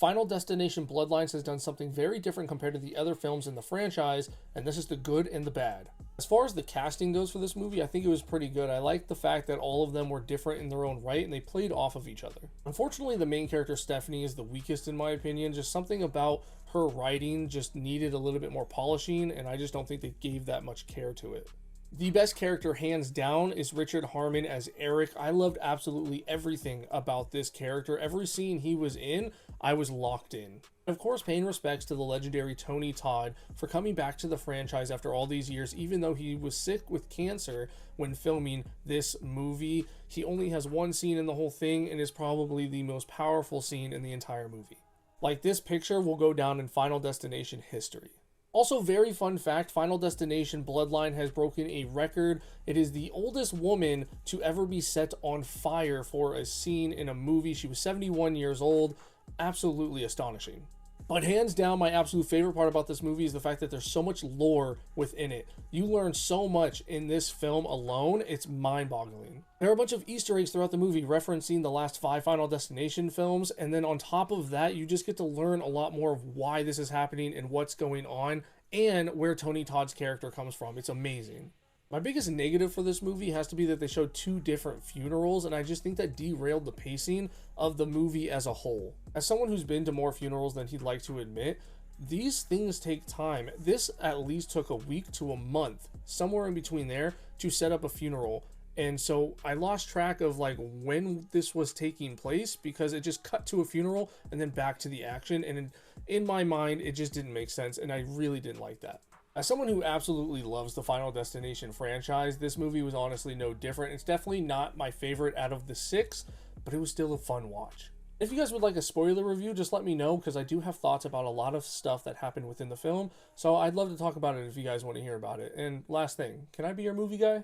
Final Destination Bloodlines has done something very different compared to the other films in the franchise, and this is the good and the bad. As far as the casting goes for this movie, I think it was pretty good. I liked the fact that all of them were different in their own right and they played off of each other. Unfortunately, the main character Stephanie is the weakest in my opinion. Just something about her writing just needed a little bit more polishing, and I just don't think they gave that much care to it. The best character, hands down, is Richard Harmon as Eric. I loved absolutely everything about this character. Every scene he was in, I was locked in. Of course, paying respects to the legendary Tony Todd for coming back to the franchise after all these years, even though he was sick with cancer when filming this movie. He only has one scene in the whole thing and is probably the most powerful scene in the entire movie. Like, this picture will go down in Final Destination history. Also, very fun fact, Final Destination Bloodline has broken a record. It is the oldest woman to ever be set on fire for a scene in a movie. She was 71 years old. Absolutely astonishing. But hands down, my absolute favorite part about this movie is the fact that there's so much lore within it. You learn so much in this film alone, it's mind-boggling. There are a bunch of Easter eggs throughout the movie referencing the last 5 Final Destination films, and then on top of that, you just get to learn a lot more of why this is happening and what's going on, and where Tony Todd's character comes from. It's amazing. My biggest negative for this movie has to be that they showed 2 different funerals, and I just think that derailed the pacing of the movie as a whole. As someone who's been to more funerals than he'd like to admit, these things take time. This at least took a week to a month, somewhere in between there, to set up a funeral. And so I lost track of like when this was taking place because it just cut to a funeral and then back to the action. And in my mind, it just didn't make sense, and I really didn't like that. As someone who absolutely loves the Final Destination franchise, this movie was honestly no different. It's definitely not my favorite out of the 6, but it was still a fun watch. If you guys would like a spoiler review, just let me know, because I do have thoughts about a lot of stuff that happened within the film, so I'd love to talk about it if you guys want to hear about it. And last thing, can I be your movie guy?